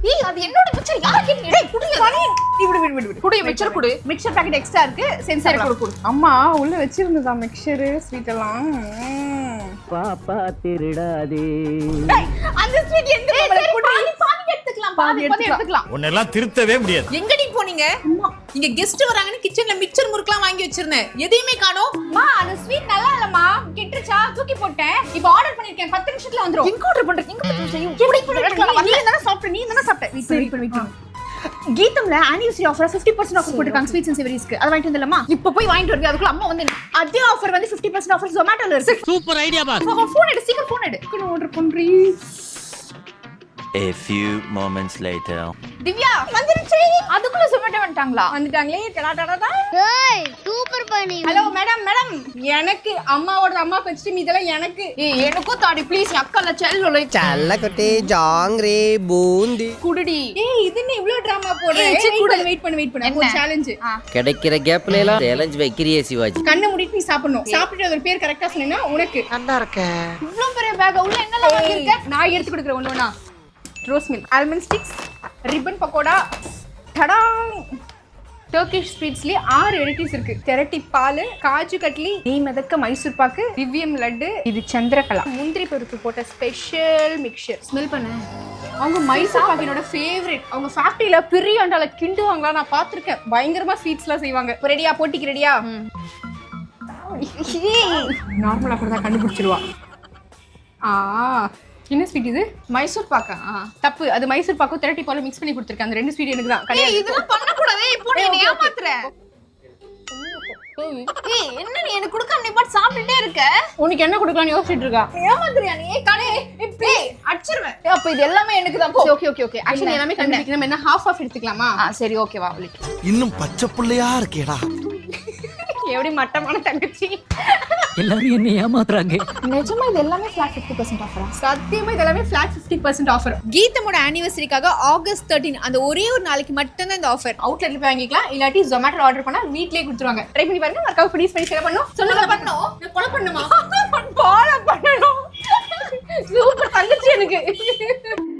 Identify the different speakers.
Speaker 1: ஏய் அது என்னோட மிக்சர் யார் கேட்டீங்க? டேய் குடு மணி.
Speaker 2: விடு
Speaker 1: குடு மிக்சர் குடு.
Speaker 2: மிக்சர் பாக்கெட் எக்ஸ்ட்ரா இருக்கு. சென்சார் குடு.
Speaker 3: அம்மா உள்ள வச்சிருந்ததா மிக்சர் ஸ்வீட் எல்லாம்.
Speaker 4: பாப்பா திருடாதே.
Speaker 2: அந்த ஸ்வீட் எங்க
Speaker 1: பாதி எடுத்துக்கலாம். பாதி எடுத்துக்கலாம்.
Speaker 5: உன்னெல்லாம் திருத்தவே முடியாது.
Speaker 1: எங்கடி போனீங்க? இங்க கெஸ்ட் வராங்கன்னு கிச்சன்ல மிக்சர் முறுக்கலாம் வாங்கி வச்சிருந்தேன். எதையுமே காணோம்.
Speaker 2: மா அந்த ஸ்வீட் நல்லா இல்லம்மா. கெட்டுச்சா தூக்கி போட்டேன். இப்போ ஆர்டர் பண்ணிருக்கேன். 10 நிமிஷத்துல வந்துரும்.
Speaker 1: எங்க ஆர்டர் பண்றீங்க? எங்க செய்யும்?
Speaker 2: நீ தான சாப்பிட்ட. வெயிட் பண்ணு. கீதம்ல ஆனிவர்சரி ஆஃபர் 50% ஆஃபர் போட்டுருக்காங்க ஸ்வீட்ஸ் அண்ட் சேவரிஸ்க்கு. அத வாங்கிட்டு வந்துடலாமா?
Speaker 1: இப்ப போய் வாங்கிட்டு வருது. அதுக்குள்ள அம்மா வந்து
Speaker 2: அதே ஆஃபர் வந்து 50% ஆஃபர் Zomatoல இருக்கு.
Speaker 4: Super idea pass.
Speaker 1: போன் எடு, சீக்கிரம் போன் எடு.
Speaker 2: ஆர்டர் பண்றீ.
Speaker 6: A few moments later.
Speaker 1: Divya வந்துருச்சு. அதுக்குள்ள Zomato வந்துட்டாங்களா?
Speaker 2: வந்துட்டாங்களே. டடா.
Speaker 7: ஏய் சூப்பர் பண்ணி.
Speaker 2: ஹலோ மேடம் எனக்கு அம்மாவோட அம்மா வச்சிட்டு இதெல்லாம் எனக்கு.
Speaker 1: ஏய் எனக்கும் தாடி ப்ளீஸ். அக்கா செல்ல
Speaker 4: சல்லக்கட்டே ஜாங்கிரே பூந்தி
Speaker 1: குடுடி.
Speaker 2: ஏய் இது என்ன இவ்ளோ டிராமா போடுற? வெயிட் பண்ணு. ஒரு சேலஞ்ச்.
Speaker 4: கிடைக்கிற கேப்ல எல்லாம் சேலஞ்ச் வைக்கிறியே சிவாஜி.
Speaker 2: கண்ணை மூடிட்டு நீ சாப்பிடணும். சாப்பிட்டு அதோட பேர் கரெக்ட்டா சொன்னீனா உனக்கு
Speaker 4: நல்லா இருக்க.
Speaker 1: இவ்ளோ பெரிய பேக் உள்ள என்னலாம் வாங்கிருக்க?
Speaker 2: நான் எடுத்து கொடுக்குறேன் ஒண்ணா. Rose milk, almond sticks, ribbon pakoda, டடா. டர்க்கிஷ் ஸ்வீட்ஸ்லயே 6 வெரைட்டிஸ் இருக்கு. தெரட்டி பால், காஜு கட்லி, நெய் மிதக்க மைசூர் பாக்கு, திவ்யம் லட்டு, இது சந்திரகலா. முந்திரி பருப்பு போட்ட ஸ்பெஷல் மிக்சர். ஸ்மெல் பண்ணு. அவங்க மைசூர் பாக்கினோட ஃபேவரட். அவங்க ஃபேக்டரியில பெரிய அண்டால கிண்டுவாங்களா நான் பாத்திருக்கேன். பயங்கரமா ஸ்வீட்ஸ்லாம் செய்வாங்க. ரெடியா? போட்டிக்கு ரெடியா? நார்மலா கூட கண்டுபிடிச்சிருவா. என்ன ஸ்வீட் இது?
Speaker 1: மைசூர் பாக்கா?
Speaker 2: தப்பு. அது மைசூர் பாக்கும் திரட்டி பாலும் மிக்ஸ் பண்ணி கொடுத்திருக்கேன். அந்த 2 ஸ்வீட் எனக்கு தான்.
Speaker 1: ஏய் இதெல்லாம் பண்ண கூடாதே. இப்போ நீ என்ன ஏமாத்துற? ஏய் என்ன நீ எனக்கு கொடுக்காம நீ பாட்டு சாப்பிட்டுட்டே இருக்க?
Speaker 2: உனக்கு என்ன கொடுக்கலாம்னு யோசிச்சிட்டு இருக்கா.
Speaker 1: ஏமாத்துறியா நீ? கடே ப்ளீஸ் அடிச்சிருவேன்.
Speaker 2: அப்ப இது எல்லாமே எனக்கு தான். ஓகே. ஆக்சுவலி எல்லாமே கண்டுபிடிக்கணும். என்ன ஹாஃப் எடுத்துக்கலாமா?
Speaker 1: சரி ஓகேவா.
Speaker 5: இன்னும் பச்சை புள்ளையா இருக்கேடா.
Speaker 2: எப்படி மட்டமான தங்கச்சி.
Speaker 4: எல்லாரும் என்ன ஏமாத்துறாங்க.
Speaker 1: நிஜமா இது எல்லாமே ஃபிளாட் 50% ஆஃபரா?
Speaker 2: சத்தியமா இது எல்லாமே ஃபிளாட் 50% ஆஃபர்.
Speaker 1: கீதமோட ஆனிவர்சரிக்காக ஆகஸ்ட் 13 அந்த ஒரே ஒரு நாளைக்கு மட்டும் தான் இந்த ஆஃபர்.
Speaker 2: அவுட்லெட்ல போய் வாங்கிக்கலாம். இல்லாட்டி Zomato ஆர்டர் பண்ணா வீட்லயே கொடுத்துருவாங்க. ட்ரை பண்ணி பாருங்க. மறக்காம ப்ளீஸ் பண்ணி ஷேர் பண்ணனும். சொல்லுங்க பண்ணனும். நான் கொலை பண்ணுமா? ஃபாலோ பண்ணனும். சூப்பர் தங்கச்சி எனக்கு.